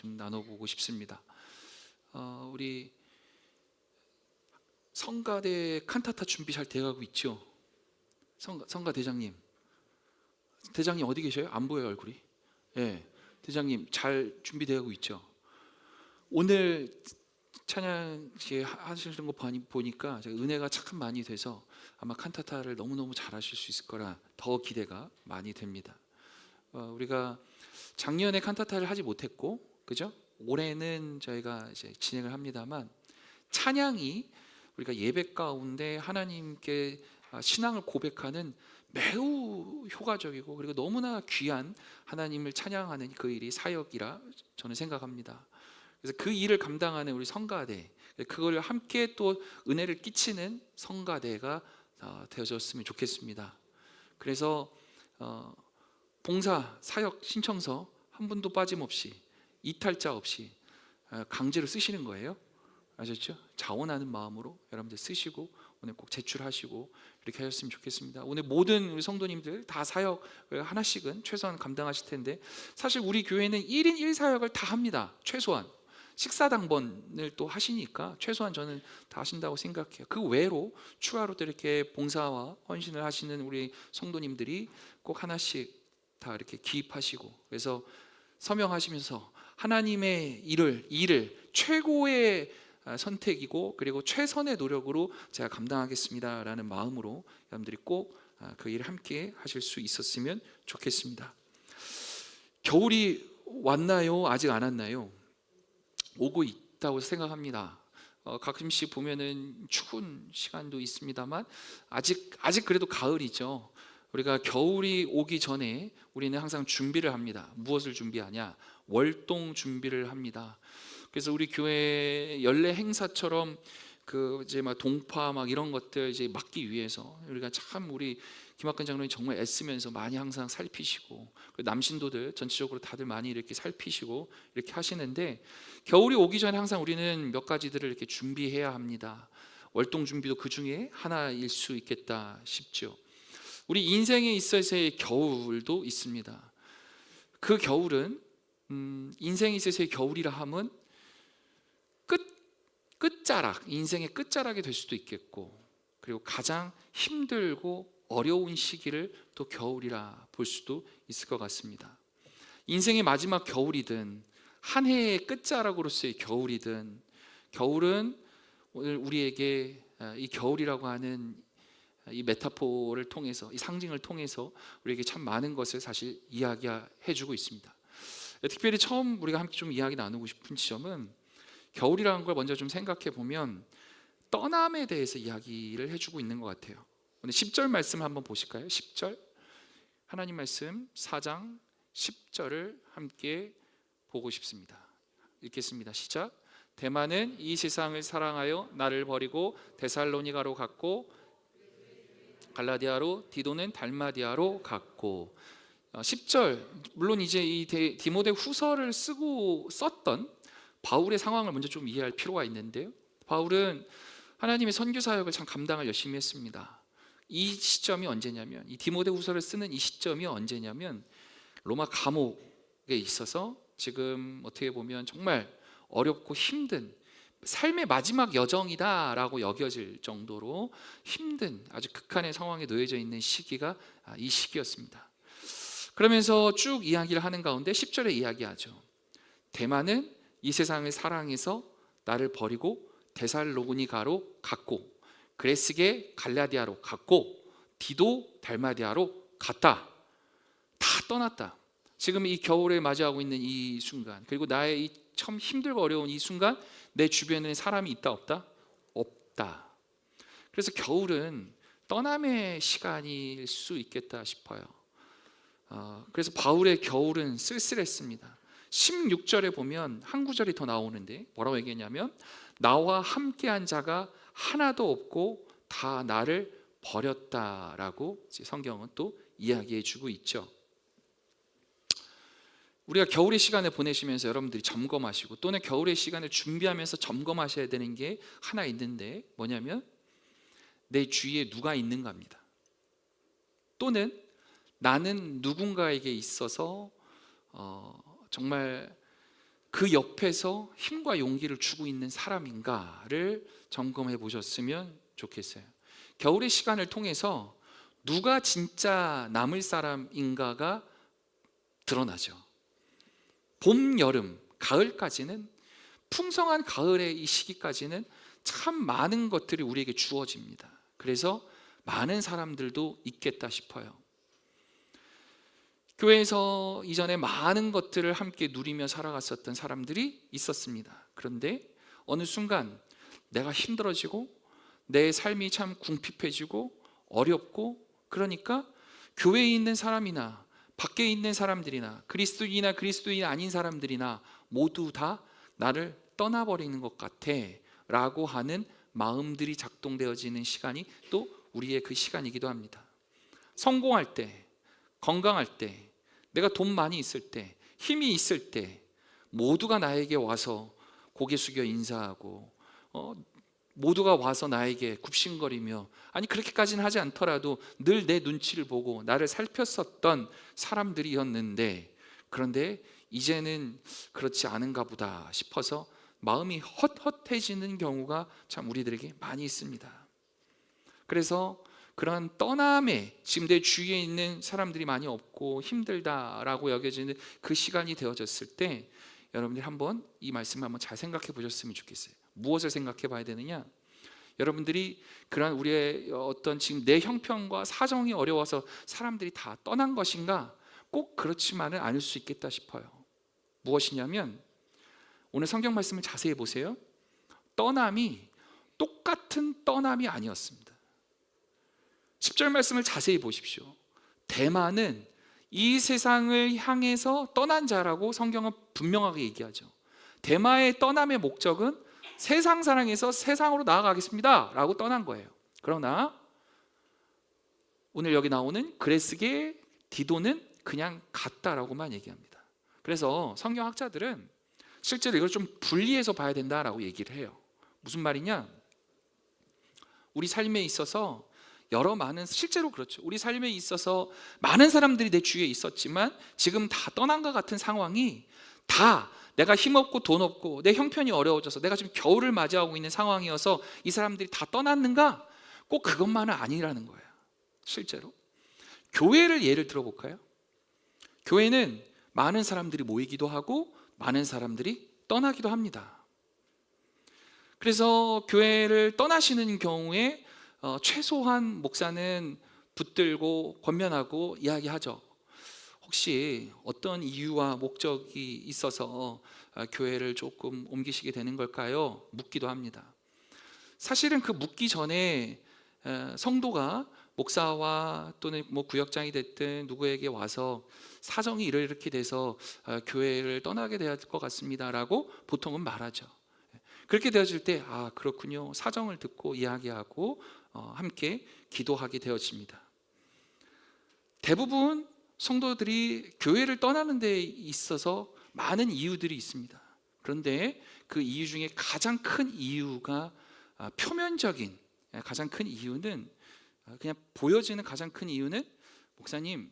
좀 나눠보고 싶습니다. 우리 성가대 칸타타 준비 잘 돼가고 있죠? 성가 대장님 어디 계셔요? 안 보여요 얼굴이. 예, 대장님 잘 준비되고 있죠? 오늘 찬양 하시는 거 보니까 제가 은혜가 참 많이 돼서 아마 칸타타를 너무너무 잘하실 수 있을 거라 더 기대가 많이 됩니다. 우리가 작년에 칸타타를 하지 못했고, 그죠? 올해는 저희가 이제 진행을 합니다만, 찬양이 우리가 예배 가운데 하나님께 신앙을 고백하는 매우 효과적이고 그리고 너무나 귀한 하나님을 찬양하는 그 일이 사역이라 저는 생각합니다. 그래서 그 일을 감당하는 우리 성가대, 그걸 함께 또 은혜를 끼치는 성가대가 되어졌으면 좋겠습니다. 그래서 봉사, 사역 신청서 한 분도 빠짐없이 이탈자 없이 강제로 쓰시는 거예요. 아셨죠? 자원하는 마음으로 여러분들 쓰시고 오늘 꼭 제출하시고 이렇게 하셨으면 좋겠습니다. 오늘 모든 우리 성도님들 다 사역을 하나씩은 최소한 감당하실 텐데, 사실 우리 교회는 1인 1사역을 다 합니다. 최소한 식사당번을 또 하시니까 최소한 저는 다 하신다고 생각해요. 그 외로 추가로 또 이렇게 봉사와 헌신을 하시는 우리 성도님들이 꼭 하나씩 다 이렇게 기입하시고, 그래서 서명하시면서 하나님의 일을 최고의 선택이고 그리고 최선의 노력으로 제가 감당하겠습니다라는 마음으로 여러분들이 꼭 그 일을 함께 하실 수 있었으면 좋겠습니다. 겨울이 왔나요? 아직 안 왔나요? 오고 있다고 생각합니다. 가끔씩 보면은 추운 시간도 있습니다만 아직 그래도 가을이죠. 우리가 겨울이 오기 전에 우리는 항상 준비를 합니다. 무엇을 준비하냐? 월동 준비를 합니다. 그래서 우리 교회 연례 행사처럼 그 이제 막 동파 막 이런 것들 이제 막기 위해서 우리가 참 우리 김학근 장로님 정말 애쓰면서 많이 항상 살피시고, 남신도들 전체적으로 다들 많이 이렇게 살피시고 이렇게 하시는데, 겨울이 오기 전에 항상 우리는 몇 가지들을 이렇게 준비해야 합니다. 월동 준비도 그 중에 하나일 수 있겠다 싶죠. 우리 인생에 있어서의 겨울도 있습니다. 그 겨울은 인생에 있어서의 겨울이라 함은 끝자락, 인생의 끝자락이 될 수도 있겠고, 그리고 가장 힘들고 어려운 시기를 또 겨울이라 볼 수도 있을 것 같습니다. 인생의 마지막 겨울이든 한 해의 끝자락으로서의 겨울이든, 겨울은 오늘 우리에게 이 겨울이라고 하는 이 메타포를 통해서, 이 상징을 통해서 우리에게 참 많은 것을 사실 이야기해 주고 있습니다. 특별히 처음 우리가 함께 좀 이야기 나누고 싶은 지점은, 겨울이라는 걸 먼저 좀 생각해 보면 떠남에 대해서 이야기를 해주고 있는 것 같아요. 오늘 10절 말씀 한번 보실까요? 10절 하나님 말씀 4장 10절을 함께 보고 싶습니다. 읽겠습니다. 시작. 데마는 이 세상을 사랑하여 나를 버리고 데살로니가로 갔고, 갈라디아로, 디도는 달마디아로 갔고. 10절, 물론 이제 이 디모데 후서를 썼던 바울의 상황을 먼저 좀 이해할 필요가 있는데요, 바울은 하나님의 선교 사역을 참 감당을 열심히 했습니다. 이 시점이 언제냐면, 이 디모데 후서를 쓰는 이 시점이 언제냐면 로마 감옥에 있어서 지금 어떻게 보면 정말 어렵고 힘든 삶의 마지막 여정이다라고 여겨질 정도로 힘든 아주 극한의 상황에 놓여져 있는 시기가 이 시기였습니다. 그러면서 쭉 이야기를 하는 가운데 10절에 이야기하죠. 데마는 이 세상을 사랑해서 나를 버리고 데살로니가로 갔고, 그레스게 갈라디아로 갔고, 디도 달마디아로 갔다. 다 떠났다. 지금 이 겨울을 맞이하고 있는 이 순간, 그리고 나의 이 참 힘들고 어려운 이 순간, 내 주변에 사람이 있다 없다? 없다. 그래서 겨울은 떠남의 시간일 수 있겠다 싶어요. 그래서 바울의 겨울은 쓸쓸했습니다. 16절에 보면 한 구절이 더 나오는데 뭐라고 얘기했냐면, 나와 함께한 자가 하나도 없고 다 나를 버렸다라고 성경은 또 이야기해 주고 있죠. 우리가 겨울의 시간을 보내시면서 여러분들이 점검하시고, 또는 겨울의 시간을 준비하면서 점검하셔야 되는 게 하나 있는데 뭐냐면, 내 주위에 누가 있는가입니다. 또는 나는 누군가에게 있어서 정말 그 옆에서 힘과 용기를 주고 있는 사람인가를 점검해 보셨으면 좋겠어요. 겨울의 시간을 통해서 누가 진짜 남을 사람인가가 드러나죠. 봄, 여름, 가을까지는, 풍성한 가을의 이 시기까지는 참 많은 것들이 우리에게 주어집니다. 그래서 많은 사람들도 있겠다 싶어요. 교회에서 이전에 많은 것들을 함께 누리며 살아갔었던 사람들이 있었습니다. 그런데 어느 순간 내가 힘들어지고 내 삶이 참 궁핍해지고 어렵고, 그러니까 교회에 있는 사람이나 밖에 있는 사람들이나 그리스도인이나 그리스도인 아닌 사람들이나 모두 다 나를 떠나버리는 것 같아 라고 하는 마음들이 작동되어지는 시간이 또 우리의 그 시간이기도 합니다. 성공할 때, 건강할 때, 내가 돈 많이 있을 때, 힘이 있을 때 모두가 나에게 와서 고개 숙여 인사하고 모두가 와서 나에게 굽신거리며, 아니 그렇게까지는 하지 않더라도 늘 내 눈치를 보고 나를 살폈었던 사람들이었는데, 그런데 이제는 그렇지 않은가 보다 싶어서 마음이 헛헛해지는 경우가 참 우리들에게 많이 있습니다. 그래서 그런 떠남에 지금 내 주위에 있는 사람들이 많이 없고 힘들다라고 여겨지는 그 시간이 되어졌을 때 여러분들이 한번 이 말씀을 한번 잘 생각해 보셨으면 좋겠어요. 무엇을 생각해 봐야 되느냐? 여러분들이 그런 우리의 어떤 지금 내 형편과 사정이 어려워서 사람들이 다 떠난 것인가? 꼭 그렇지만은 않을 수 있겠다 싶어요. 무엇이냐면 오늘 성경 말씀을 자세히 보세요. 떠남이 똑같은 떠남이 아니었습니다. 10절 말씀을 자세히 보십시오. 대만은 이 세상을 향해서 떠난 자라고 성경은 분명하게 얘기하죠. 대마의 떠남의 목적은 세상 사랑에서 세상으로 나아가겠습니다 라고 떠난 거예요. 그러나 오늘 여기 나오는 그레스게 디도는 그냥 갔다라고만 얘기합니다. 그래서 성경학자들은 실제로 이걸 좀 분리해서 봐야 된다라고 얘기를 해요. 무슨 말이냐? 우리 삶에 있어서 실제로 그렇죠. 우리 삶에 있어서 많은 사람들이 내 주위에 있었지만 지금 다 떠난 것 같은 상황이 다 내가 힘없고 돈 없고 내 형편이 어려워져서 내가 지금 겨울을 맞이하고 있는 상황이어서 이 사람들이 다 떠났는가? 꼭 그것만은 아니라는 거예요. 실제로 교회를 예를 들어볼까요? 교회는 많은 사람들이 모이기도 하고 많은 사람들이 떠나기도 합니다. 그래서 교회를 떠나시는 경우에 최소한 목사는 붙들고 권면하고 이야기하죠. 혹시 어떤 이유와 목적이 있어서 교회를 조금 옮기시게 되는 걸까요? 묻기도 합니다. 사실은 그 묻기 전에 성도가 목사와 또는 구역장이 됐든 누구에게 와서 사정이 이렇게 돼서 교회를 떠나게 될 것 같습니다라고 보통은 말하죠. 그렇게 되어질 때 그렇군요, 사정을 듣고 이야기하고 함께 기도하게 되어집니다. 대부분 성도들이 교회를 떠나는 데 있어서 많은 이유들이 있습니다. 그런데 그 이유 중에 가장 큰 이유가 표면적인 가장 큰 이유는 그냥 보여지는 가장 큰 이유는 목사님,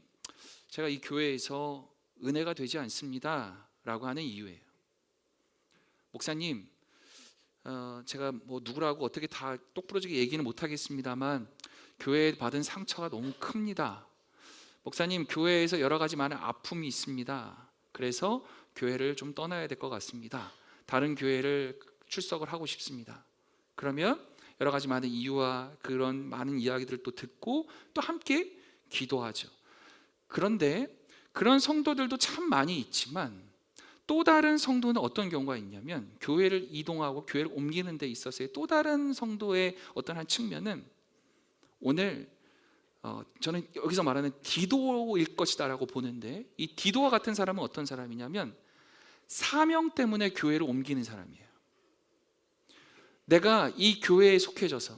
제가 이 교회에서 은혜가 되지 않습니다 라고 하는 이유예요. 목사님, 제가 누구라고 어떻게 다 똑부러지게 얘기는 못하겠습니다만 교회에 받은 상처가 너무 큽니다. 목사님, 교회에서 여러 가지 많은 아픔이 있습니다. 그래서 교회를 좀 떠나야 될 것 같습니다. 다른 교회를 출석을 하고 싶습니다. 그러면 여러 가지 많은 이유와 그런 많은 이야기들을 또 듣고 또 함께 기도하죠. 그런데 그런 성도들도 참 많이 있지만 또 다른 성도는 어떤 경우가 있냐면 교회를 이동하고 교회를 옮기는 데 있어서의 또 다른 성도의 어떤 한 측면은 오늘 저는 여기서 말하는 디도일 것이다 라고 보는데, 이 디도와 같은 사람은 어떤 사람이냐면 사명 때문에 교회를 옮기는 사람이에요. 내가 이 교회에 속해서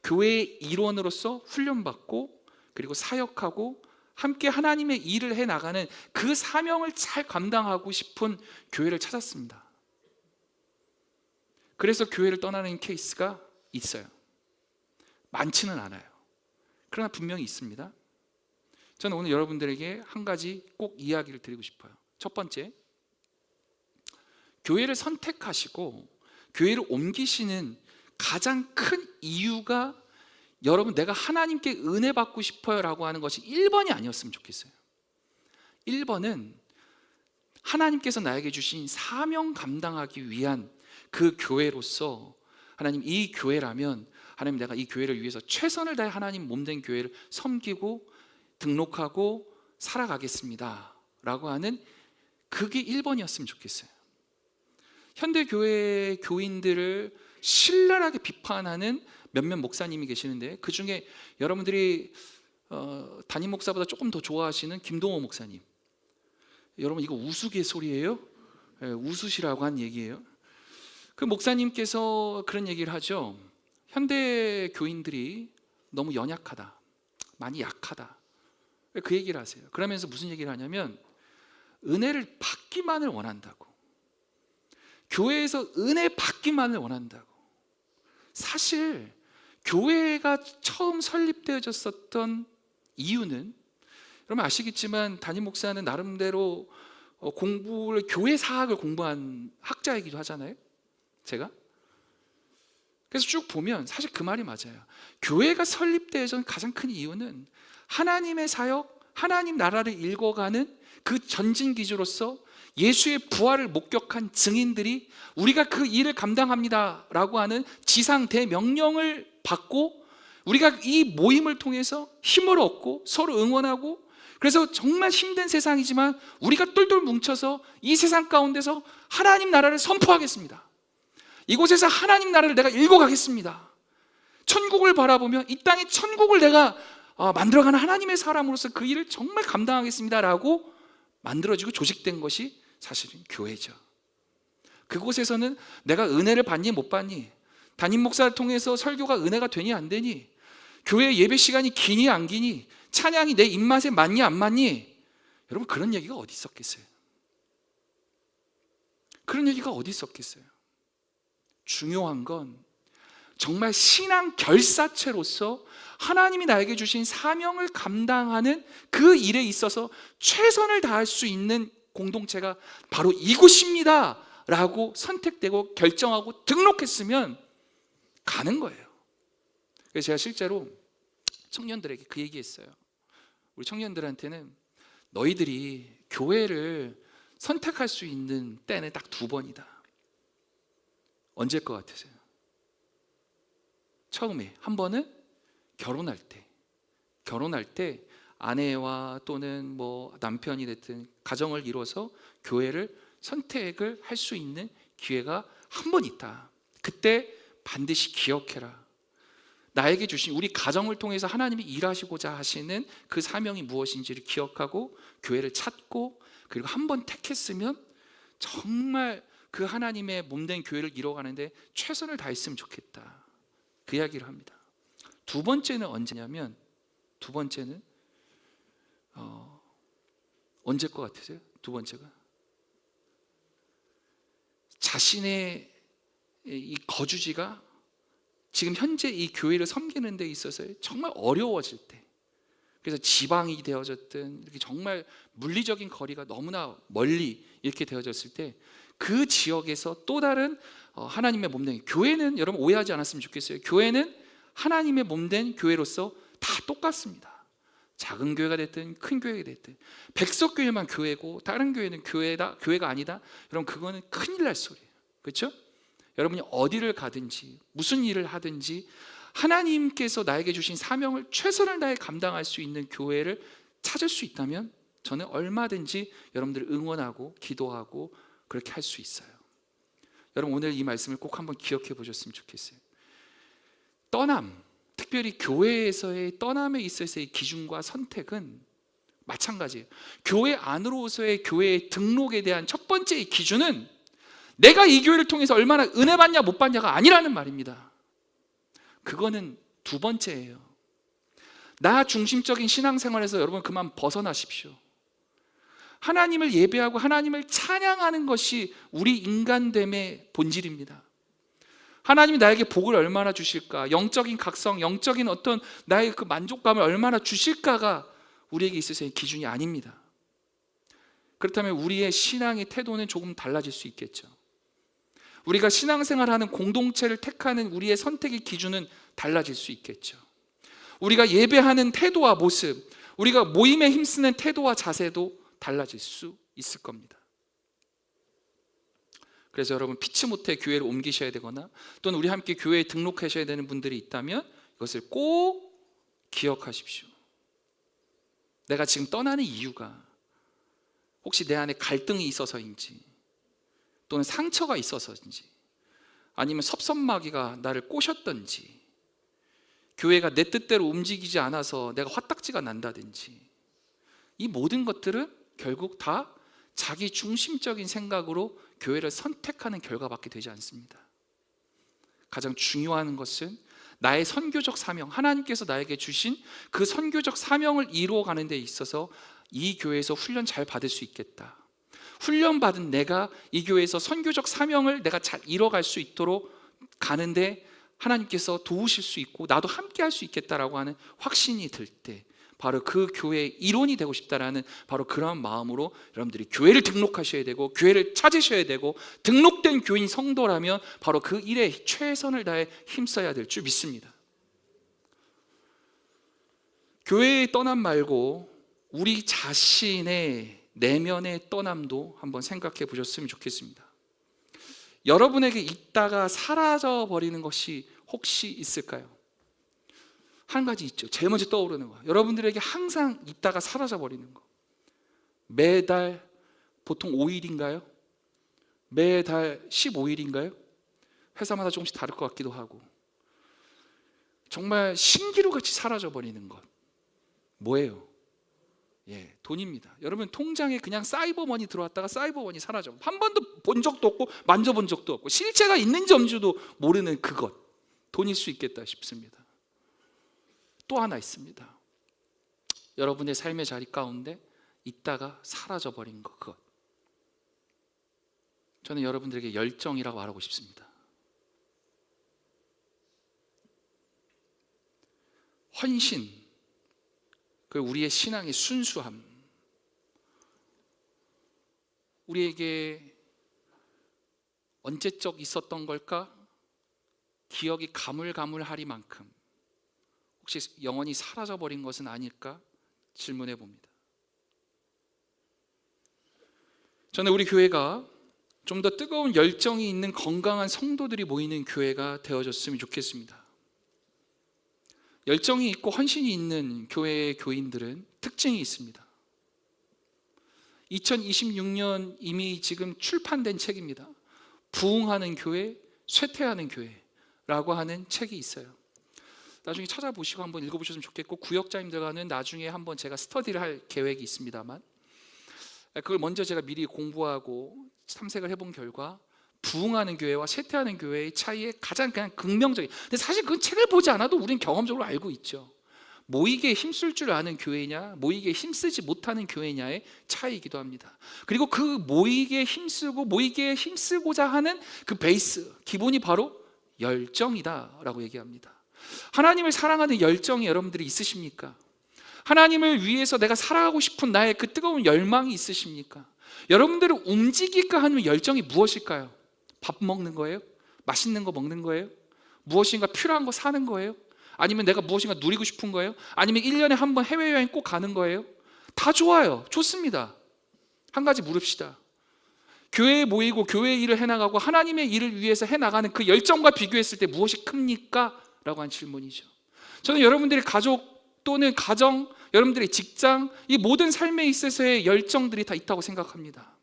교회의 일원으로서 훈련받고 그리고 사역하고 함께 하나님의 일을 해나가는 그 사명을 잘 감당하고 싶은 교회를 찾았습니다. 그래서 교회를 떠나는 케이스가 있어요. 많지는 않아요. 그러나 분명히 있습니다. 저는 오늘 여러분들에게 한 가지 꼭 이야기를 드리고 싶어요. 첫 번째, 교회를 선택하시고 교회를 옮기시는 가장 큰 이유가 여러분 내가 하나님께 은혜 받고 싶어요 라고 하는 것이 1번이 아니었으면 좋겠어요. 1번은 하나님께서 나에게 주신 사명 감당하기 위한 그 교회로서 하나님 이 교회라면 하나님 내가 이 교회를 위해서 최선을 다해 하나님 몸된 교회를 섬기고 등록하고 살아가겠습니다 라고 하는 그게 1번이었으면 좋겠어요. 현대교회 교인들을 신랄하게 비판하는 몇몇 목사님이 계시는데 그 중에 여러분들이 담임 목사보다 조금 더 좋아하시는 김동호 목사님, 여러분 이거 우스갯소리예요? 웃으시라고 한 얘기예요. 그 목사님께서 그런 얘기를 하죠. 현대 교인들이 너무 연약하다, 많이 약하다, 그 얘기를 하세요. 그러면서 무슨 얘기를 하냐면 은혜를 받기만을 원한다고, 교회에서 은혜 받기만을 원한다고. 사실 교회가 처음 설립되어졌었던 이유는 여러분 아시겠지만 담임 목사는 나름대로 공부를 교회 사학을 공부한 학자이기도 하잖아요. 제가 그래서 쭉 보면 사실 그 말이 맞아요. 교회가 설립되어진 가장 큰 이유는 하나님의 사역, 하나님 나라를 읽어가는 그 전진기지로서 예수의 부활을 목격한 증인들이 우리가 그 일을 감당합니다 라고 하는 지상 대명령을 받고 우리가 이 모임을 통해서 힘을 얻고 서로 응원하고, 그래서 정말 힘든 세상이지만 우리가 똘똘 뭉쳐서 이 세상 가운데서 하나님 나라를 선포하겠습니다. 이곳에서 하나님 나라를 내가 읽어가겠습니다. 천국을 바라보며 이 땅에 천국을 내가 만들어가는 하나님의 사람으로서 그 일을 정말 감당하겠습니다 라고 만들어지고 조직된 것이 사실은 교회죠. 그곳에서는 내가 은혜를 받니 못 받니, 담임 목사를 통해서 설교가 은혜가 되니 안 되니, 교회 예배 시간이 기니 안 기니, 찬양이 내 입맛에 맞니 안 맞니, 여러분 그런 얘기가 어디 있었겠어요? 그런 얘기가 어디 있었겠어요? 중요한 건 정말 신앙 결사체로서 하나님이 나에게 주신 사명을 감당하는 그 일에 있어서 최선을 다할 수 있는 공동체가 바로 이곳입니다 라고 선택되고 결정하고 등록했으면 가는 거예요. 그래서 제가 실제로 청년들에게 그 얘기했어요. 우리 청년들한테는 너희들이 교회를 선택할 수 있는 때는 딱 2번이다. 언제일 것 같으세요? 처음에 한 번은 결혼할 때 아내와 또는 뭐 남편이 됐든 가정을 이뤄서 교회를 선택을 할 수 있는 기회가 한 번 있다. 그때 반드시 기억해라. 나에게 주신 우리 가정을 통해서 하나님이 일하시고자 하시는 그 사명이 무엇인지를 기억하고 교회를 찾고, 그리고 한 번 택했으면 정말 그 하나님의 몸된 교회를 이뤄가는데 최선을 다했으면 좋겠다. 그 이야기를 합니다. 2번째는 언제냐면, 2번째는 언제일 것 같으세요? 2번째가 자신의 이 거주지가 지금 현재 이 교회를 섬기는 데 있어서 정말 어려워질 때, 그래서 지방이 되어졌든 이렇게 정말 물리적인 거리가 너무나 멀리 이렇게 되어졌을 때 그 지역에서 또 다른 하나님의 몸된 교회는, 여러분 오해하지 않았으면 좋겠어요. 교회는 하나님의 몸된 교회로서 다 똑같습니다. 작은 교회가 됐든 큰 교회가 됐든, 백석교회만 교회고 다른 교회는 교회가 아니다, 여러분 그거는 큰일 날 소리예요. 그렇죠? 여러분이 어디를 가든지 무슨 일을 하든지 하나님께서 나에게 주신 사명을 최선을 다해 감당할 수 있는 교회를 찾을 수 있다면 저는 얼마든지 여러분들을 응원하고 기도하고 그렇게 할 수 있어요. 여러분 오늘 이 말씀을 꼭 한번 기억해 보셨으면 좋겠어요. 떠남, 특별히 교회에서의 떠남에 있어서의 기준과 선택은 마찬가지예요. 교회 안으로서의 교회의 등록에 대한 첫 번째 기준은 내가 이 교회를 통해서 얼마나 은혜 받냐 못 받냐가 아니라는 말입니다. 그거는 2번째예요. 나 중심적인 신앙생활에서 여러분 그만 벗어나십시오. 하나님을 예배하고 하나님을 찬양하는 것이 우리 인간됨의 본질입니다. 하나님이 나에게 복을 얼마나 주실까, 영적인 각성, 영적인 어떤 나의 그 만족감을 얼마나 주실까가 우리에게 있어서의 기준이 아닙니다. 그렇다면 우리의 신앙의 태도는 조금 달라질 수 있겠죠. 우리가 신앙생활하는 공동체를 택하는 우리의 선택의 기준은 달라질 수 있겠죠. 우리가 예배하는 태도와 모습, 우리가 모임에 힘쓰는 태도와 자세도 달라질 수 있을 겁니다. 그래서 여러분, 피치 못해 교회를 옮기셔야 되거나 또는 우리 함께 교회에 등록하셔야 되는 분들이 있다면 이것을 꼭 기억하십시오. 내가 지금 떠나는 이유가 혹시 내 안에 갈등이 있어서인지, 또는 상처가 있어서인지, 아니면 섭섭마귀가 나를 꼬셨던지, 교회가 내 뜻대로 움직이지 않아서 내가 화딱지가 난다든지, 이 모든 것들은 결국 다 자기 중심적인 생각으로 교회를 선택하는 결과밖에 되지 않습니다. 가장 중요한 것은 나의 선교적 사명, 하나님께서 나에게 주신 그 선교적 사명을 이루어가는 데 있어서 이 교회에서 훈련 잘 받을 수 있겠다, 훈련받은 내가 이 교회에서 선교적 사명을 내가 잘 이뤄갈 수 있도록 가는데 하나님께서 도우실 수 있고 나도 함께 할 수 있겠다라고 하는 확신이 들 때, 바로 그 교회의 일원이 되고 싶다라는 바로 그런 마음으로 여러분들이 교회를 등록하셔야 되고, 교회를 찾으셔야 되고, 등록된 교인 성도라면 바로 그 일에 최선을 다해 힘써야 될 줄 믿습니다. 교회의 떠남 말고 우리 자신의 내면의 떠남도 한번 생각해 보셨으면 좋겠습니다. 여러분에게 있다가 사라져 버리는 것이 혹시 있을까요? 한 가지 있죠. 제일 먼저 떠오르는 거, 여러분들에게 항상 있다가 사라져 버리는 거. 매달 보통 5일인가요? 매달 15일인가요? 회사마다 조금씩 다를 것 같기도 하고, 정말 신기루같이 사라져 버리는 것, 뭐예요? 돈입니다. 여러분, 통장에 그냥 사이버머니 들어왔다가 사이버머니 사라져, 한 번도 본 적도 없고 만져본 적도 없고 실체가 있는지 없는지도 모르는 그것, 돈일 수 있겠다 싶습니다. 또 하나 있습니다. 여러분의 삶의 자리 가운데 있다가 사라져 버린 것, 그것. 저는 여러분들에게 열정이라고 말하고 싶습니다. 헌신, 그 우리의 신앙의 순수함, 우리에게 언제적 있었던 걸까? 기억이 가물가물하리만큼 혹시 영원히 사라져버린 것은 아닐까 질문해 봅니다. 저는 우리 교회가 좀 더 뜨거운 열정이 있는 건강한 성도들이 모이는 교회가 되어졌으면 좋겠습니다. 열정이 있고 헌신이 있는 교회의 교인들은 특징이 있습니다. 2026년 이미 지금 출판된 책입니다. 부흥하는 교회, 쇠퇴하는 교회라고 하는 책이 있어요. 나중에 찾아보시고 한번 읽어보셨으면 좋겠고, 구역자님들과는 나중에 한번 제가 스터디를 할 계획이 있습니다만, 그걸 먼저 제가 미리 공부하고 탐색을 해본 결과 부흥하는 교회와 쇠퇴하는 교회의 차이의 가장 그냥 극명적인, 근데 사실 그 책을 보지 않아도 우리는 경험적으로 알고 있죠. 모이게 힘쓸 줄 아는 교회냐, 모이게 힘쓰지 못하는 교회냐의 차이이기도 합니다. 그리고 그 모이게 힘쓰고 모이게 힘쓰고자 하는 그 베이스, 기본이 바로 열정이다라고 얘기합니다. 하나님을 사랑하는 열정이 여러분들이 있으십니까? 하나님을 위해서 내가 살아가고 싶은 나의 그 뜨거운 열망이 있으십니까? 여러분들을 움직일까 하는 열정이 무엇일까요? 밥 먹는 거예요? 맛있는 거 먹는 거예요? 무엇인가 필요한 거 사는 거예요? 아니면 내가 무엇인가 누리고 싶은 거예요? 아니면 1년에 한 번 해외여행 꼭 가는 거예요? 다 좋아요. 좋습니다. 한 가지 물읍시다. 교회에 모이고 교회의 일을 해나가고 하나님의 일을 위해서 해나가는 그 열정과 비교했을 때 무엇이 큽니까? 라고 한 질문이죠. 저는 여러분들의 가족 또는 가정, 여러분들의 직장, 이 모든 삶에 있어서의 열정들이 다 있다고 생각합니다.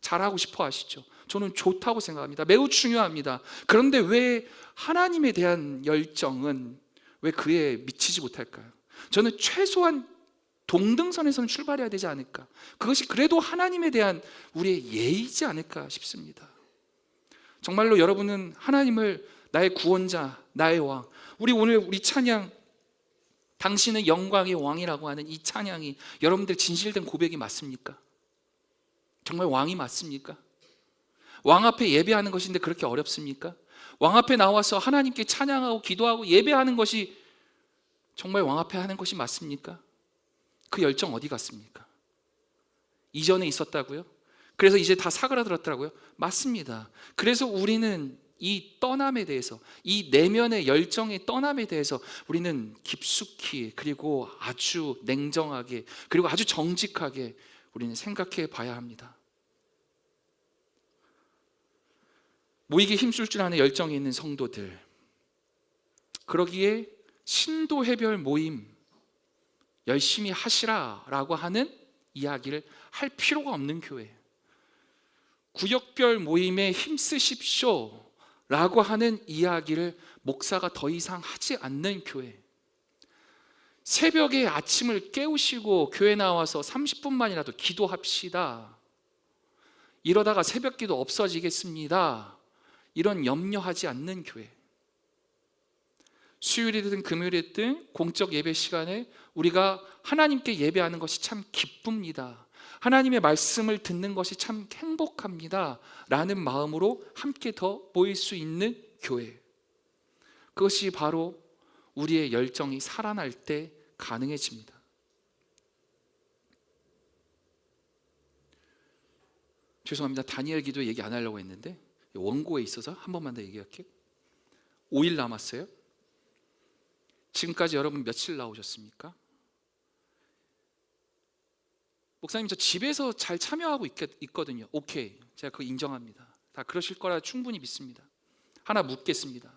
잘하고 싶어 하시죠? 저는 좋다고 생각합니다. 매우 중요합니다. 그런데 왜 하나님에 대한 열정은 왜 그에 미치지 못할까요? 저는 최소한 동등선에서는 출발해야 되지 않을까, 그것이 그래도 하나님에 대한 우리의 예의지 않을까 싶습니다. 정말로 여러분은 하나님을 나의 구원자, 나의 왕, 오늘 우리 찬양, 당신은 영광의 왕이라고 하는 이 찬양이 여러분들 진실된 고백이 맞습니까? 정말 왕이 맞습니까? 왕 앞에 예배하는 것인데 그렇게 어렵습니까? 왕 앞에 나와서 하나님께 찬양하고 기도하고 예배하는 것이 정말 왕 앞에 하는 것이 맞습니까? 그 열정 어디 갔습니까? 이전에 있었다고요? 그래서 이제 다 사그라들었더라고요. 맞습니다. 그래서 우리는 이 떠남에 대해서, 이 내면의 열정의 떠남에 대해서 우리는 깊숙이, 그리고 아주 냉정하게, 그리고 아주 정직하게 우리는 생각해 봐야 합니다. 모이기에 힘쓸 줄 아는 열정이 있는 성도들, 그러기에 신도해별 모임 열심히 하시라라고 하는 이야기를 할 필요가 없는 교회, 구역별 모임에 힘쓰십시오 라고 하는 이야기를 목사가 더 이상 하지 않는 교회, 새벽에 아침을 깨우시고 교회 나와서 30분만이라도 기도합시다, 이러다가 새벽 기도 없어지겠습니다, 이런 염려하지 않는 교회, 수요일이든 금요일이든 공적 예배 시간에 우리가 하나님께 예배하는 것이 참 기쁩니다, 하나님의 말씀을 듣는 것이 참 행복합니다 라는 마음으로 함께 더 모일 수 있는 교회, 그것이 바로 우리의 열정이 살아날 때 가능해집니다. 죄송합니다. 다니엘 기도 얘기 안 하려고 했는데 원고에 있어서 한 번만 더 얘기할게요. 5일 남았어요. 지금까지 여러분 며칠 나오셨습니까? 목사님, 저 집에서 잘 참여하고 있거든요. 오케이, 제가 그거 인정합니다. 다 그러실 거라 충분히 믿습니다. 하나 묻겠습니다.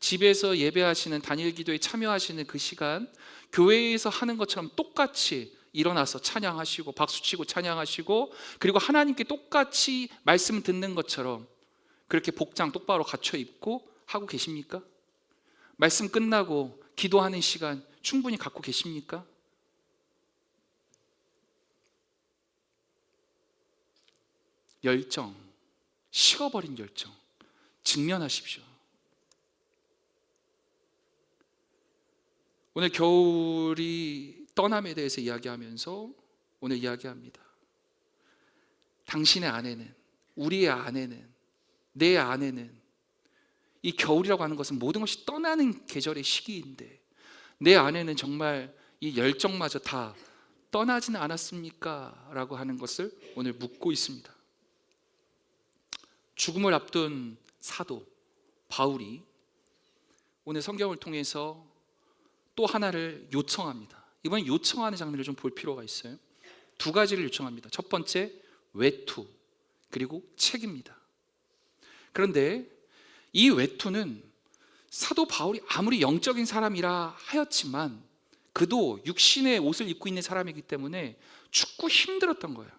집에서 예배하시는, 다니엘 기도에 참여하시는 그 시간, 교회에서 하는 것처럼 똑같이 일어나서 찬양하시고 박수치고 찬양하시고, 그리고 하나님께 똑같이 말씀 듣는 것처럼 그렇게 복장 똑바로 갖춰 입고 하고 계십니까? 말씀 끝나고 기도하는 시간 충분히 갖고 계십니까? 열정, 식어버린 열정 직면하십시오. 오늘 겨울이 떠남에 대해서 이야기하면서 오늘 이야기합니다. 당신의 아내는, 우리의 아내는, 내 아내는, 이 겨울이라고 하는 것은 모든 것이 떠나는 계절의 시기인데 내 아내는 정말 이 열정마저 다 떠나지는 않았습니까? 라고 하는 것을 오늘 묻고 있습니다. 죽음을 앞둔 사도 바울이 오늘 성경을 통해서 또 하나를 요청합니다. 이번에 요청하는 장면을 좀 볼 필요가 있어요. 두 가지를 요청합니다. 첫 번째, 외투, 그리고 책입니다. 그런데 이 외투는 사도 바울이 아무리 영적인 사람이라 하였지만 그도 육신의 옷을 입고 있는 사람이기 때문에 춥고 힘들었던 거예요.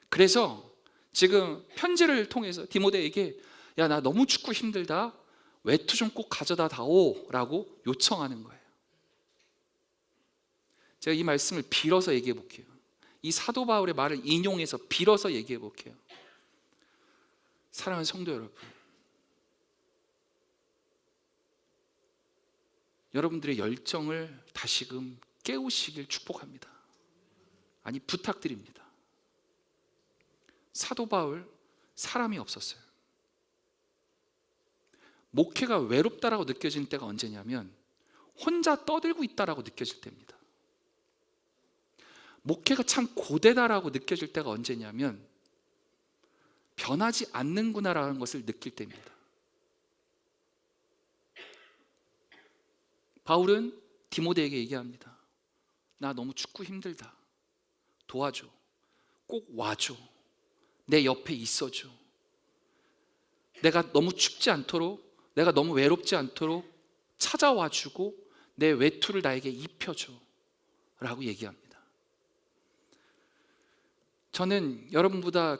그래서 지금 편지를 통해서 디모데에게, 야, 나 너무 춥고 힘들다, 외투 좀 꼭 가져다 다오 라고 요청하는 거예요. 제가 이 말씀을 빌어서 얘기해 볼게요. 이 사도 바울의 말을 인용해서 빌어서 얘기해 볼게요. 사랑하는 성도 여러분, 여러분들의 열정을 다시금 깨우시길 축복합니다. 아니, 부탁드립니다. 사도 바울 사람이 없었어요. 목회가 외롭다라고 느껴지는 때가 언제냐면 혼자 떠들고 있다라고 느껴질 때입니다. 목회가 참 고되다라고 느껴질 때가 언제냐면 변하지 않는구나라는 것을 느낄 때입니다. 바울은 디모데에게 얘기합니다. 나 너무 춥고 힘들다. 도와줘. 꼭 와줘. 내 옆에 있어줘. 내가 너무 춥지 않도록, 내가 너무 외롭지 않도록 찾아와주고 내 외투를 나에게 입혀줘 라고 얘기합니다. 저는 여러분보다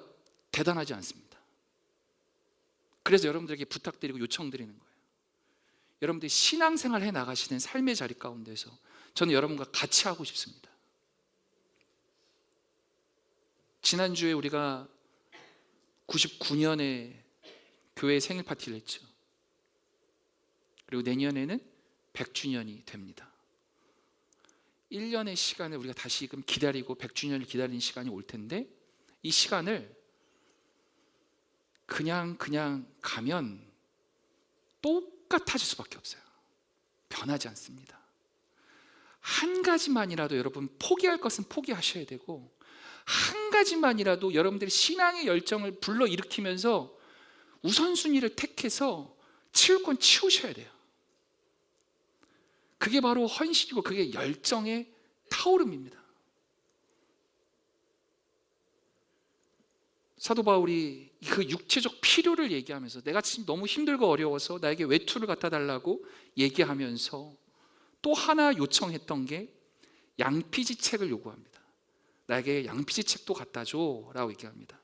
대단하지 않습니다. 그래서 여러분들에게 부탁드리고 요청드리는 거예요. 여러분들이 신앙생활 해 나가시는 삶의 자리 가운데서 저는 여러분과 같이 하고 싶습니다. 지난주에 우리가 99년에 교회 생일 파티를 했죠. 그리고 내년에는 100주년이 됩니다. 1년의 시간을 우리가 다시금 기다리고 100주년을 기다리는 시간이 올 텐데 이 시간을 그냥 가면 똑같아질 수밖에 없어요. 변하지 않습니다. 한 가지만이라도 여러분 포기할 것은 포기하셔야 되고 한 가지만이라도 여러분들의 신앙의 열정을 불러일으키면서 우선순위를 택해서 치울 건 치우셔야 돼요. 그게 바로 헌신이고 그게 열정의 타오름입니다. 사도 바울이 그 육체적 필요를 얘기하면서 내가 지금 너무 힘들고 어려워서 나에게 외투를 갖다 달라고 얘기하면서 또 하나 요청했던 게 양피지책을 요구합니다. 나에게 양피지책도 갖다 줘 라고 얘기합니다.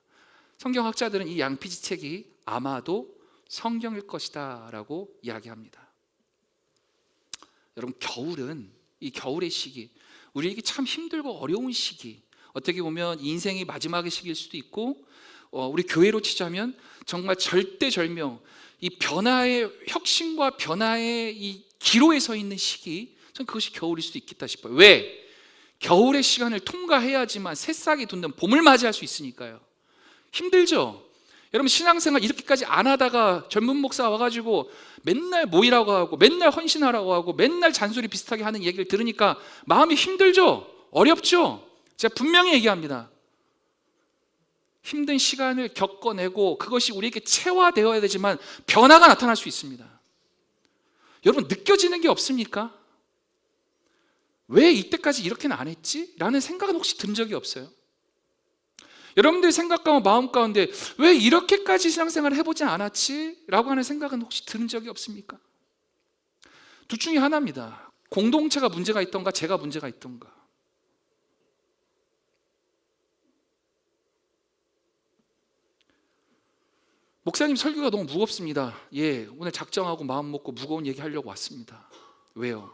성경학자들은 이 양피지책이 아마도 성경일 것이다 라고 이야기합니다. 여러분, 겨울은, 이 겨울의 시기, 우리에게 참 힘들고 어려운 시기, 어떻게 보면 인생의 마지막의 시기일 수도 있고, 우리 교회로 치자면 정말 절대절명, 이 변화의 혁신과 변화의 이 기로에 서 있는 시기, 전 그것이 겨울일 수도 있겠다 싶어요. 왜? 겨울의 시간을 통과해야지만 새싹이 돋는 봄을 맞이할 수 있으니까요. 힘들죠? 여러분, 신앙생활 이렇게까지 안 하다가 젊은 목사 와가지고 맨날 모이라고 하고 맨날 헌신하라고 하고 맨날 잔소리 비슷하게 하는 얘기를 들으니까 마음이 힘들죠? 어렵죠? 제가 분명히 얘기합니다. 힘든 시간을 겪어내고 그것이 우리에게 체화되어야 되지만 변화가 나타날 수 있습니다. 여러분, 느껴지는 게 없습니까? 왜 이때까지 이렇게는 안 했지? 라는 생각은 혹시 든 적이 없어요? 여러분들의 생각 가운데 마음 가운데 왜 이렇게까지 신앙생활을 해보지 않았지? 라고 하는 생각은 혹시 든 적이 없습니까? 둘 중에 하나입니다. 공동체가 문제가 있던가 제가 문제가 있던가. 목사님 설교가 너무 무겁습니다. 예, 오늘 작정하고 마음 먹고 무거운 얘기 하려고 왔습니다. 왜요?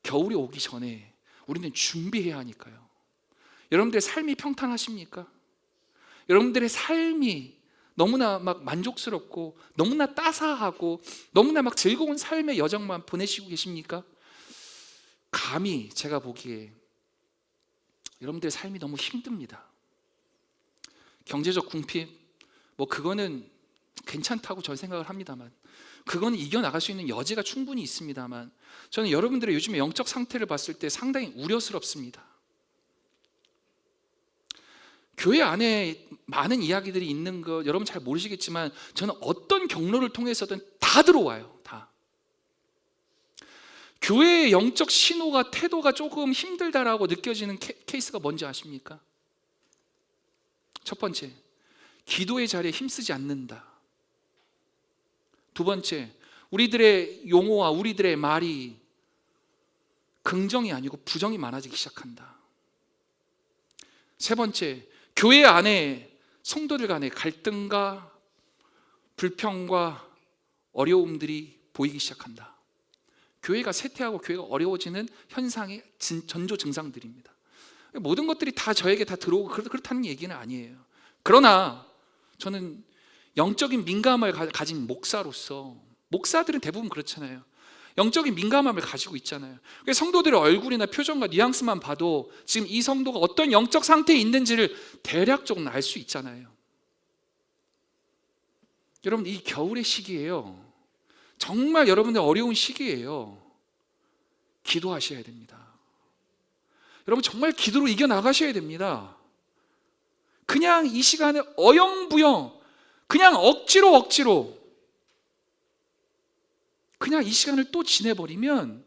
겨울이 오기 전에 우리는 준비해야 하니까요. 여러분들의 삶이 평탄하십니까? 여러분들의 삶이 너무나 막 만족스럽고 너무나 따사하고 너무나 막 즐거운 삶의 여정만 보내시고 계십니까? 감히 제가 보기에 여러분들의 삶이 너무 힘듭니다. 경제적 궁핍, 그거는 괜찮다고 저는 생각을 합니다만, 그거는 이겨나갈 수 있는 여지가 충분히 있습니다만, 저는 여러분들의 요즘의 영적 상태를 봤을 때 상당히 우려스럽습니다. 교회 안에 많은 이야기들이 있는 거 여러분 잘 모르시겠지만 저는 어떤 경로를 통해서든 다 들어와요. 다. 교회의 영적 신호가, 태도가 조금 힘들다라고 느껴지는 케이스가 뭔지 아십니까? 첫 번째, 기도의 자리에 힘쓰지 않는다. 두 번째, 우리들의 용어와 우리들의 말이 긍정이 아니고 부정이 많아지기 시작한다. 세 번째, 교회 안에 성도들 간의 갈등과 불평과 어려움들이 보이기 시작한다. 교회가 쇠퇴하고 교회가 어려워지는 현상의 전조 증상들입니다. 모든 것들이 다 저에게 다 들어오고 그렇다는 얘기는 아니에요. 그러나 저는 영적인 민감함을 가진 목사로서, 목사들은 대부분 그렇잖아요. 영적인 민감함을 가지고 있잖아요. 성도들의 얼굴이나 표정과 뉘앙스만 봐도 지금 이 성도가 어떤 영적 상태에 있는지를 대략적으로 알 수 있잖아요. 여러분, 이 겨울의 시기예요. 정말 여러분들 어려운 시기예요. 기도하셔야 됩니다. 여러분, 정말 기도로 이겨나가셔야 됩니다. 그냥 이 시간에 어영부영, 그냥 억지로 그냥 이 시간을 또 지내버리면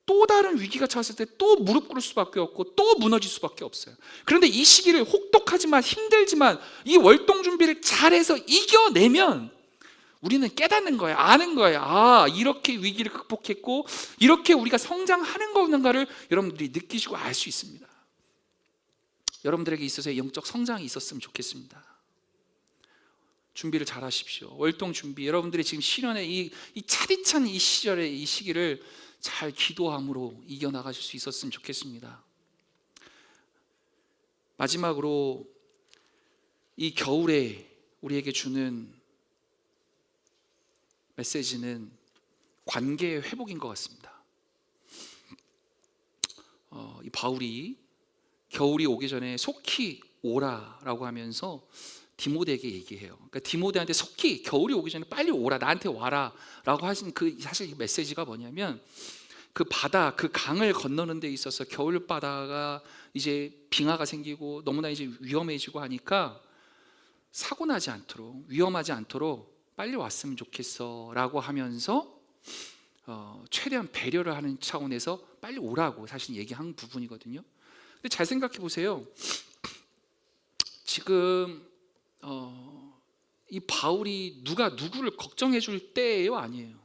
또 다른 위기가 찾았을 때 또 무릎 꿇을 수밖에 없고 또 무너질 수밖에 없어요. 그런데 이 시기를 혹독하지만 힘들지만 이 월동 준비를 잘해서 이겨내면 우리는 깨닫는 거예요. 아는 거예요. 아, 이렇게 위기를 극복했고 이렇게 우리가 성장하는 거는가를 여러분들이 느끼시고 알 수 있습니다. 여러분들에게 있어서 영적 성장이 있었으면 좋겠습니다. 준비를 잘 하십시오. 월동 준비, 여러분들이 지금 시련의 이 차디찬 이 시절의 이 시기를 잘 기도함으로 이겨나가실 수 있었으면 좋겠습니다. 마지막으로 이 겨울에 우리에게 주는 메시지는 관계의 회복인 것 같습니다. 이 바울이 겨울이 오기 전에 속히 오라라고 하면서 디모데에게 얘기해요. 그러니까 디모데한테 속히 겨울이 오기 전에 빨리 오라, 나한테 와라 라고 하신 그 사실 이 메시지가 뭐냐면, 그 바다, 그 강을 건너는 데 있어서 겨울 바다가 이제 빙하가 생기고 너무나 이제 위험해지고 하니까 사고 나지 않도록, 위험하지 않도록 빨리 왔으면 좋겠어 라고 하면서 최대한 배려를 하는 차원에서 빨리 오라고 사실 얘기한 부분이거든요. 근데 잘 생각해 보세요. 지금 이 바울이 누가 누구를 걱정해 줄 때예요, 아니에요?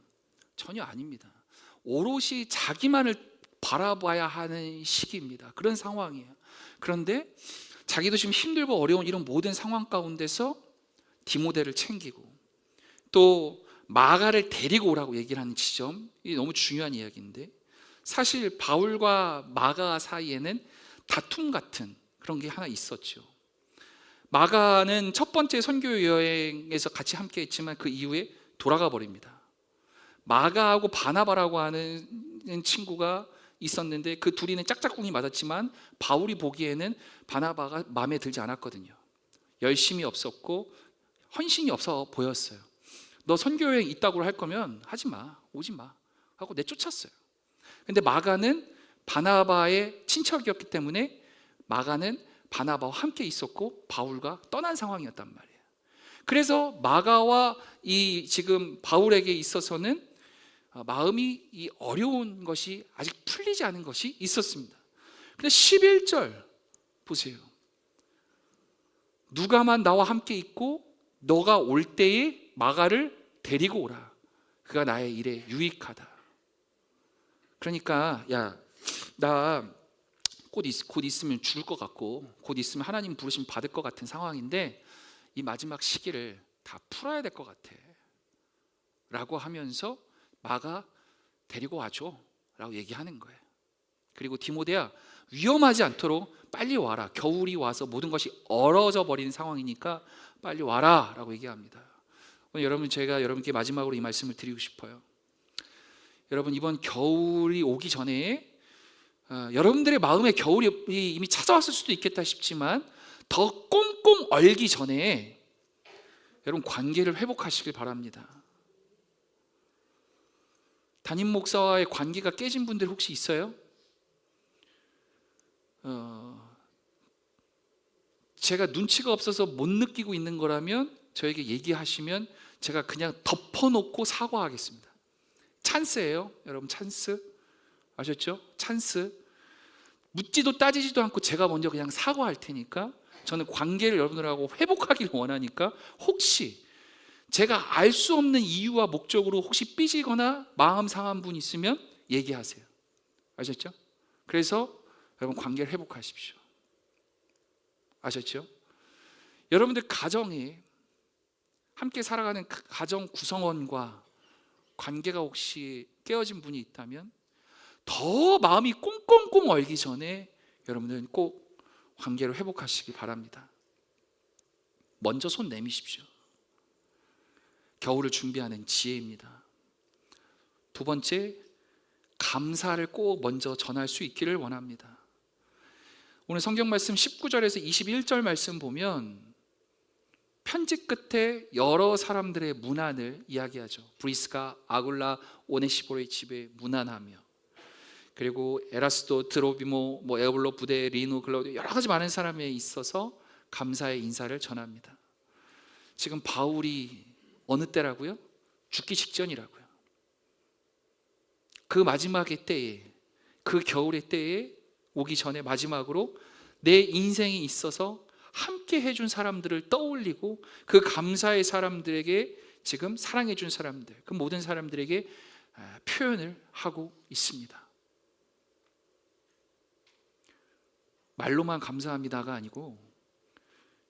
전혀 아닙니다. 오롯이 자기만을 바라봐야 하는 시기입니다. 그런 상황이에요. 그런데 자기도 지금 힘들고 어려운 이런 모든 상황 가운데서 디모데를 챙기고 또 마가를 데리고 오라고 얘기를 하는 지점, 이게 너무 중요한 이야기인데, 사실 바울과 마가 사이에는 다툼 같은 그런 게 하나 있었죠. 마가는 첫 번째 선교 여행에서 같이 함께 했지만 그 이후에 돌아가 버립니다. 마가하고 바나바라고 하는 친구가 있었는데 그 둘이는 짝짝꿍이 맞았지만 바울이 보기에는 바나바가 마음에 들지 않았거든요. 열심이 없었고 헌신이 없어 보였어요. 너 선교여행 있다고 할 거면 하지 마, 오지 마 하고 내쫓았어요. 근데 마가는 바나바의 친척이었기 때문에 마가는 바나바와 함께 있었고 바울과 떠난 상황이었단 말이에요. 그래서 마가와 이 지금 바울에게 있어서는 마음이 이 어려운 것이 아직 풀리지 않은 것이 있었습니다. 근데 11절 보세요. 누가만 나와 함께 있고 너가 올 때에 마가를 데리고 오라. 그가 나의 일에 유익하다. 그러니까 야, 나 곧 있으면 죽을 것 같고 곧 있으면 하나님 부르심 받을 것 같은 상황인데 이 마지막 시기를 다 풀어야 될 것 같아 라고 하면서 마가 데리고 와줘 라고 얘기하는 거예요. 그리고 디모데야, 위험하지 않도록 빨리 와라. 겨울이 와서 모든 것이 얼어져 버리는 상황이니까 빨리 와라 라고 얘기합니다. 오늘 여러분, 제가 여러분께 마지막으로 이 말씀을 드리고 싶어요. 여러분, 이번 겨울이 오기 전에 여러분들의 마음에 겨울이 이미 찾아왔을 수도 있겠다 싶지만 더 꽁꽁 얼기 전에 여러분 관계를 회복하시길 바랍니다. 담임 목사와의 관계가 깨진 분들 혹시 있어요? 제가 눈치가 없어서 못 느끼고 있는 거라면 저에게 얘기하시면 제가 그냥 덮어놓고 사과하겠습니다. 찬스예요, 여러분. 찬스 아셨죠? 찬스. 묻지도 따지지도 않고 제가 먼저 그냥 사과할 테니까, 저는 관계를 여러분들하고 회복하길 원하니까 혹시 제가 알 수 없는 이유와 목적으로 혹시 삐지거나 마음 상한 분 있으면 얘기하세요. 아셨죠? 그래서 여러분 관계를 회복하십시오. 아셨죠? 여러분들 가정에 함께 살아가는 가정 구성원과 관계가 혹시 깨어진 분이 있다면 더 마음이 꽁꽁꽁 얼기 전에 여러분들은 꼭 관계를 회복하시기 바랍니다. 먼저 손 내미십시오. 겨울을 준비하는 지혜입니다. 두 번째, 감사를 꼭 먼저 전할 수 있기를 원합니다. 오늘 성경 말씀 19절에서 21절 말씀 보면 편지 끝에 여러 사람들의 문안을 이야기하죠. 브리스가, 아굴라, 오네시보의 집에 문안하며, 그리고 에라스도, 드로비모, 에어블로 부대, 리누, 글라우디오, 여러 가지 많은 사람에 있어서 감사의 인사를 전합니다. 지금 바울이 어느 때라고요? 죽기 직전이라고요. 그 마지막의 때에, 그 겨울의 때에 오기 전에 마지막으로 내 인생에 있어서 함께 해준 사람들을 떠올리고 그 감사의 사람들에게, 지금 사랑해준 사람들, 그 모든 사람들에게 표현을 하고 있습니다. 말로만 감사합니다가 아니고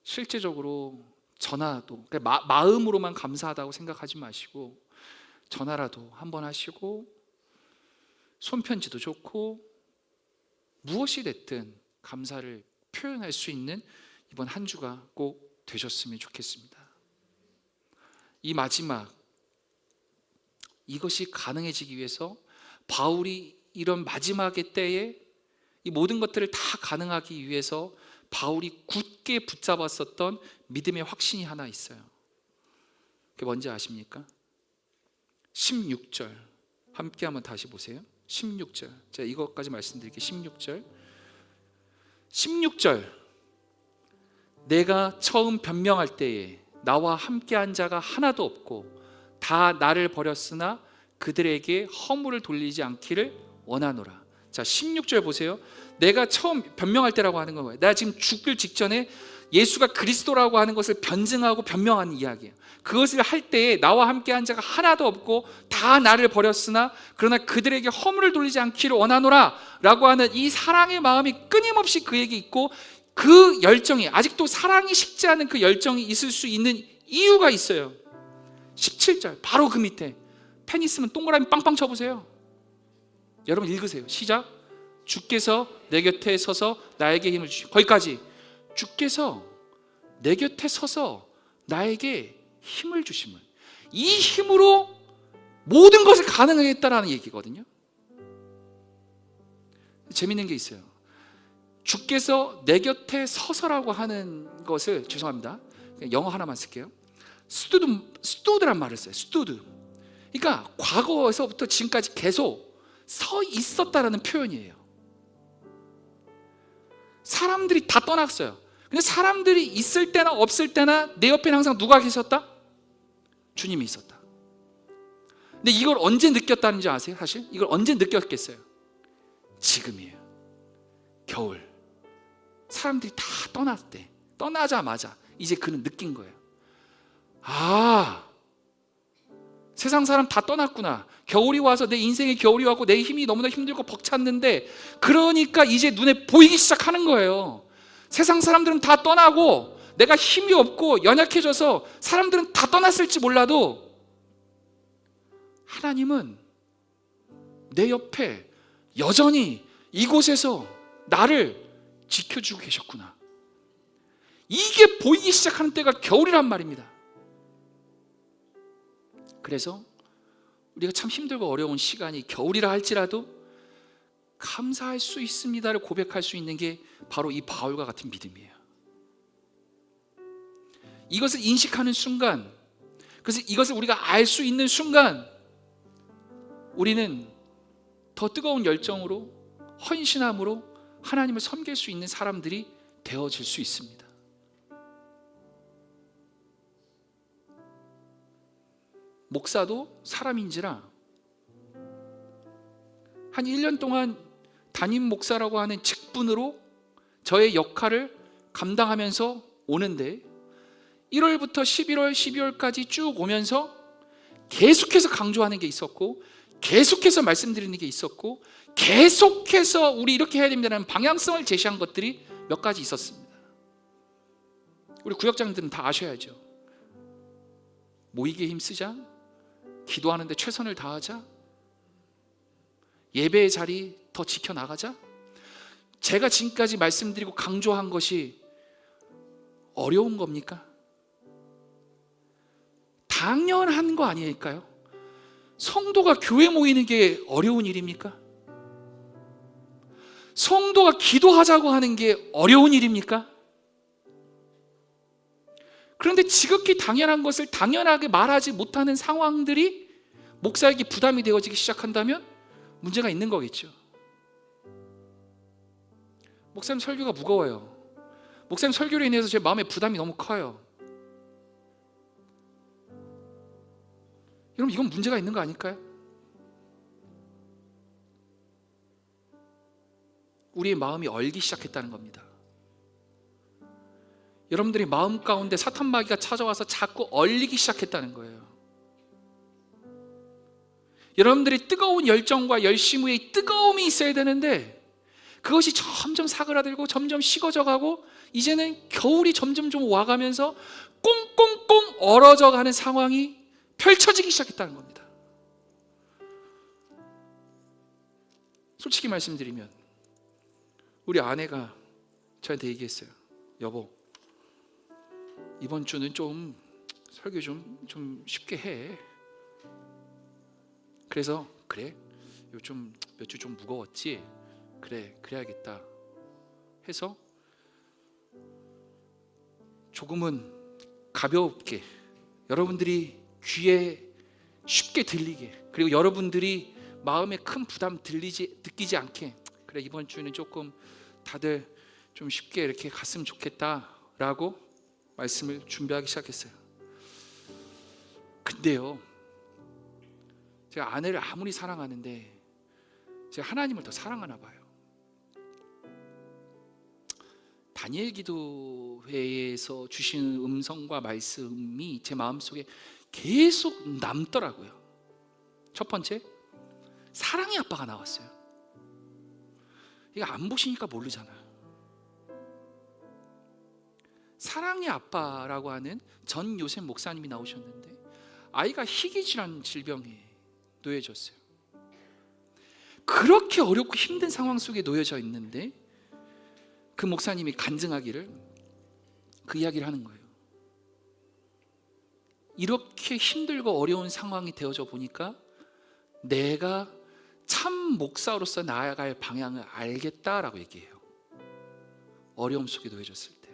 실제적으로 전화도, 마음으로만 감사하다고 생각하지 마시고 전화라도 한번 하시고 손편지도 좋고 무엇이 됐든 감사를 표현할 수 있는 이번 한 주가 꼭 되셨으면 좋겠습니다. 이 마지막, 이것이 가능해지기 위해서 바울이 이런 마지막의 때에 이 모든 것들을 다 가능하기 위해서 바울이 굳게 붙잡았었던 믿음의 확신이 하나 있어요. 그게 뭔지 아십니까? 16절 함께 한번 다시 보세요. 16절. 제가 이것까지 말씀드릴게요. 16절. 내가 처음 변명할 때에 나와 함께한 자가 하나도 없고 다 나를 버렸으나 그들에게 허물을 돌리지 않기를 원하노라. 자, 16절 보세요. 내가 처음 변명할 때라고 하는 거예요. 내가 지금 죽을 직전에 예수가 그리스도라고 하는 것을 변증하고 변명하는 이야기예요. 그것을 할 때에 나와 함께한 자가 하나도 없고 다 나를 버렸으나 그러나 그들에게 허물을 돌리지 않기를 원하노라 라고 하는 이 사랑의 마음이 끊임없이 그에게 있고, 그 열정이, 아직도 사랑이 식지 않은 그 열정이 있을 수 있는 이유가 있어요. 17절 바로 그 밑에 펜 있으면 동그라미 빵빵 쳐보세요. 여러분 읽으세요. 시작. 주께서 내 곁에 서서 나에게 힘을 주시고, 거기까지. 주께서 내 곁에 서서 나에게 힘을 주심을, 이 힘으로 모든 것을 가능하게 했다라는 얘기거든요. 재밌는 게 있어요. 주께서 내 곁에 서서라고 하는 것을, 죄송합니다, 영어 하나만 쓸게요. 스투드란 말을 써요. 스투드. 그러니까 과거에서부터 지금까지 계속 서 있었다라는 표현이에요. 사람들이 다 떠났어요. 근데 사람들이 있을 때나 없을 때나 내 옆에는 항상 누가 계셨다? 주님이 있었다. 근데 이걸 언제 느꼈다는 줄 아세요? 사실 이걸 언제 느꼈겠어요? 지금이에요. 겨울. 사람들이 다 떠났을 때, 떠나자마자 이제 그는 느낀 거예요. 아, 세상 사람 다 떠났구나. 겨울이 와서, 내 인생에 겨울이 왔고 내 힘이 너무나 힘들고 벅찼는데, 그러니까 이제 눈에 보이기 시작하는 거예요. 세상 사람들은 다 떠나고 내가 힘이 없고 연약해져서 사람들은 다 떠났을지 몰라도 하나님은 내 옆에 여전히 이곳에서 나를 지켜주고 계셨구나. 이게 보이기 시작하는 때가 겨울이란 말입니다. 그래서 우리가 참 힘들고 어려운 시간이 겨울이라 할지라도 감사할 수 있습니다를 고백할 수 있는 게 바로 이 바울과 같은 믿음이에요. 이것을 인식하는 순간, 그래서 이것을 우리가 알 수 있는 순간, 우리는 더 뜨거운 열정으로, 헌신함으로 하나님을 섬길 수 있는 사람들이 되어질 수 있습니다. 목사도 사람인지라 한 1년 동안 담임 목사라고 하는 직분으로 저의 역할을 감당하면서 오는데, 1월부터 11월, 12월까지 쭉 오면서 계속해서 강조하는 게 있었고, 계속해서 말씀드리는 게 있었고, 계속해서 우리 이렇게 해야 됩니다라는 방향성을 제시한 것들이 몇 가지 있었습니다. 우리 구역장들은 다 아셔야죠. 모이기에 힘쓰자, 기도하는데 최선을 다하자, 예배의 자리 더 지켜나가자. 제가 지금까지 말씀드리고 강조한 것이 어려운 겁니까? 당연한 거 아닐까요? 성도가 교회 모이는 게 어려운 일입니까? 성도가 기도하자고 하는 게 어려운 일입니까? 그런데 지극히 당연한 것을 당연하게 말하지 못하는 상황들이 목사에게 부담이 되어지기 시작한다면 문제가 있는 거겠죠. 목사님 설교가 무거워요. 목사님 설교로 인해서 제 마음에 부담이 너무 커요. 여러분, 이건 문제가 있는 거 아닐까요? 우리의 마음이 얼기 시작했다는 겁니다. 여러분들이 마음 가운데 사탄 마귀가 찾아와서 자꾸 얼리기 시작했다는 거예요. 여러분들이 뜨거운 열정과 열심 위에 뜨거움이 있어야 되는데, 그것이 점점 사그라들고 점점 식어져가고 이제는 겨울이 점점 좀 와가면서 꽁꽁꽁 얼어져가는 상황이 펼쳐지기 시작했다는 겁니다. 솔직히 말씀드리면 우리 아내가 저한테 얘기했어요. 여보, 이번 주는 좀 설교 좀 쉽게 해. 그래서 그래? 좀 몇 주 좀 무거웠지? 그래, 그래야겠다 해서 조금은 가볍게 여러분들이 귀에 쉽게 들리게, 그리고 여러분들이 마음에 큰 부담 느끼지 않게, 그래 이번 주는 조금 다들 좀 쉽게 이렇게 갔으면 좋겠다라고 말씀을 준비하기 시작했어요. 근데요, 제가 아내를 아무리 사랑하는데 제가 하나님을 더 사랑하나 봐요. 다니엘 기도회에서 주신 음성과 말씀이 제 마음속에 계속 남더라고요. 첫 번째, 사랑의 아빠가 나왔어요. 이거 안 보시니까 모르잖아요. 사랑의 아빠라고 하는 전 요셉 목사님이 나오셨는데 아이가 희귀질환 질병에 놓여졌어요. 그렇게 어렵고 힘든 상황 속에 놓여져 있는데 그 목사님이 간증하기를, 그 이야기를 하는 거예요. 이렇게 힘들고 어려운 상황이 되어져 보니까 내가 참 목사로서 나아갈 방향을 알겠다라고 얘기해요. 어려움 속에 놓여졌을 때.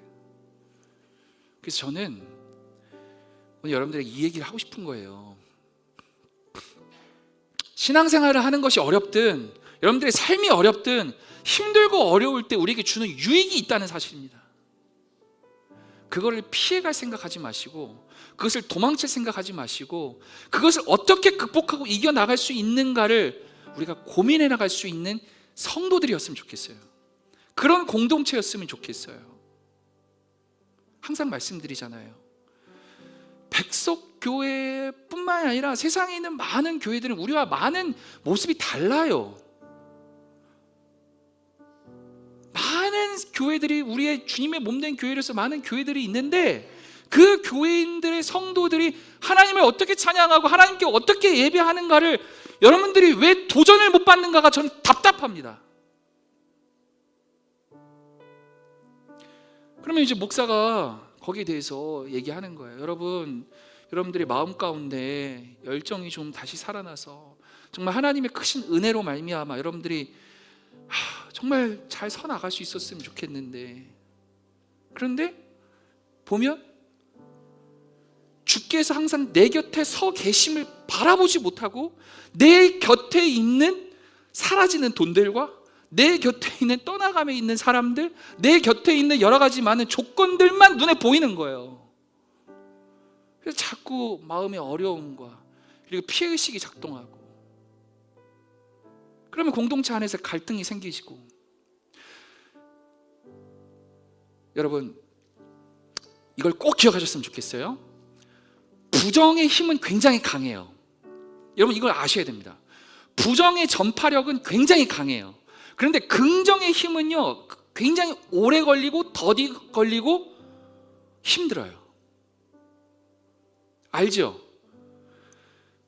그래서 저는 오늘 여러분들에게 이 얘기를 하고 싶은 거예요. 신앙생활을 하는 것이 어렵든, 여러분들의 삶이 어렵든, 힘들고 어려울 때 우리에게 주는 유익이 있다는 사실입니다. 그거를 피해갈 생각하지 마시고, 그것을 도망칠 생각하지 마시고, 그것을 어떻게 극복하고 이겨나갈 수 있는가를 우리가 고민해 나갈 수 있는 성도들이었으면 좋겠어요. 그런 공동체였으면 좋겠어요. 항상 말씀드리잖아요. 백석교회뿐만 아니라 세상에 있는 많은 교회들은 우리와 많은 모습이 달라요. 많은 교회들이, 우리의 주님의 몸된 교회로서 많은 교회들이 있는데 그 교회인들의 성도들이 하나님을 어떻게 찬양하고 하나님께 어떻게 예배하는가를 여러분들이 왜 도전을 못 받는가가 저는 답답합니다. 그러면 이제 목사가 거기에 대해서 얘기하는 거예요. 여러분들의 마음 가운데 열정이 좀 다시 살아나서 정말 하나님의 크신 은혜로 말미암아 여러분들이 정말 잘 서 나갈 수 있었으면 좋겠는데, 그런데 보면 주께서 항상 내 곁에 서 계심을 바라보지 못하고 내 곁에 있는 사라지는 돈들과 내 곁에 있는 떠나감에 있는 사람들, 내 곁에 있는 여러 가지 많은 조건들만 눈에 보이는 거예요. 그래서 자꾸 마음의 어려움과 그리고 피해의식이 작동하고, 그러면 공동체 안에서 갈등이 생기시고, 여러분 이걸 꼭 기억하셨으면 좋겠어요. 부정의 힘은 굉장히 강해요. 여러분 이걸 아셔야 됩니다. 부정의 전파력은 굉장히 강해요. 그런데 긍정의 힘은요 굉장히 오래 걸리고 더디 걸리고 힘들어요. 알죠?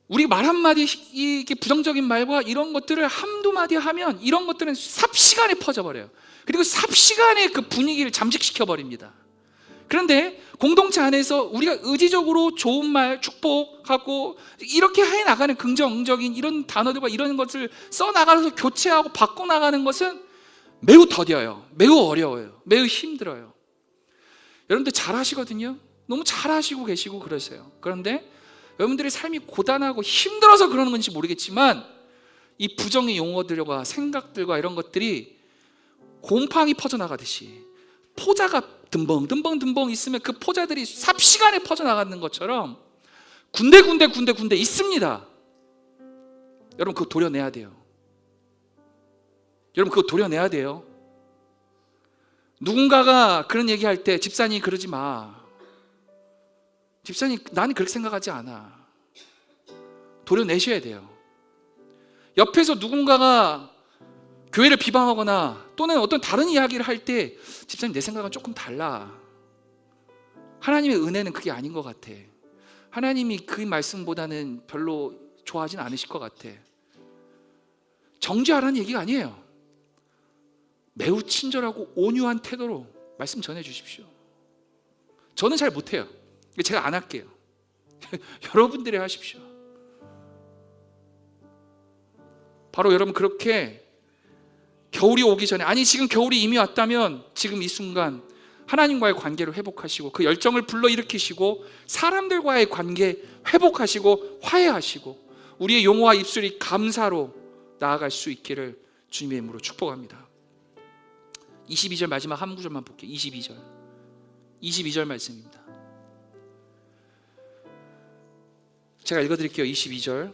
우리 말 한마디, 이게 부정적인 말과 이런 것들을 한두 마디 하면 이런 것들은 삽시간에 퍼져버려요. 그리고 삽시간에 그 분위기를 잠식시켜버립니다. 그런데 공동체 안에서 우리가 의지적으로 좋은 말, 축복하고 이렇게 해나가는 긍정적인 이런 단어들과 이런 것을 써나가서 교체하고 바꿔나가는 것은 매우 더뎌요. 매우 어려워요. 매우 힘들어요. 여러분들 잘하시거든요. 너무 잘하시고 계시고 그러세요. 그런데 여러분들의 삶이 고단하고 힘들어서 그러는 건지 모르겠지만 이 부정의 용어들과 생각들과 이런 것들이 곰팡이 퍼져나가듯이 포자가 듬벙 있으면 그 포자들이 삽시간에 퍼져나가는 것처럼 군데 있습니다. 여러분 그거 도려내야 돼요. 여러분 그거 도려내야 돼요. 누군가가 그런 얘기할 때 집사님 그러지 마. 집사님 나는 그렇게 생각하지 않아. 도려내셔야 돼요. 옆에서 누군가가 교회를 비방하거나 또는 어떤 다른 이야기를 할 때 집사님 내 생각은 조금 달라. 하나님의 은혜는 그게 아닌 것 같아. 하나님이 그 말씀보다는 별로 좋아하진 않으실 것 같아. 정죄하라는 얘기가 아니에요. 매우 친절하고 온유한 태도로 말씀 전해 주십시오. 저는 잘 못해요. 제가 안 할게요. 여러분들이 하십시오. 바로 여러분 그렇게 겨울이 오기 전에, 아니 지금 겨울이 이미 왔다면 지금 이 순간 하나님과의 관계를 회복하시고 그 열정을 불러일으키시고 사람들과의 관계 회복하시고 화해하시고 우리의 용어와 입술이 감사로 나아갈 수 있기를 주님의 이름으로 축복합니다. 22절 마지막 한 구절만 볼게요. 22절 말씀입니다. 제가 읽어드릴게요. 22절.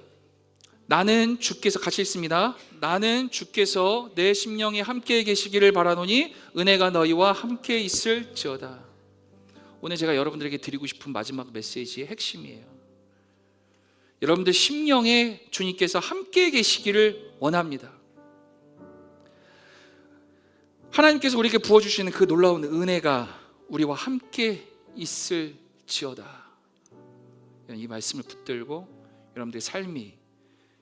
나는 주께서, 같이 읽습니다. 나는 주께서 내 심령에 함께 계시기를 바라노니 은혜가 너희와 함께 있을지어다. 오늘 제가 여러분들에게 드리고 싶은 마지막 메시지의 핵심이에요. 여러분들 심령에 주님께서 함께 계시기를 원합니다. 하나님께서 우리에게 부어주시는 그 놀라운 은혜가 우리와 함께 있을지어다. 이 말씀을 붙들고 여러분들의 삶이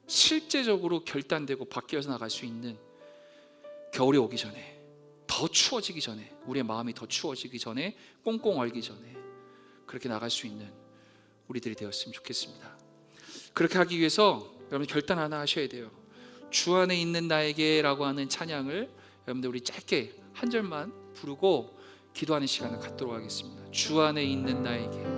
실제적으로 결단되고 바뀌어서 나갈 수 있는, 겨울이 오기 전에, 더 추워지기 전에, 우리의 마음이 더 추워지기 전에, 꽁꽁 얼기 전에 그렇게 나갈 수 있는 우리들이 되었으면 좋겠습니다. 그렇게 하기 위해서 여러분 결단 하나 하셔야 돼요. 주 안에 있는 나에게 라고 하는 찬양을 여러분들 우리 짧게 한 절만 부르고 기도하는 시간을 갖도록 하겠습니다. 주 안에 있는 나에게.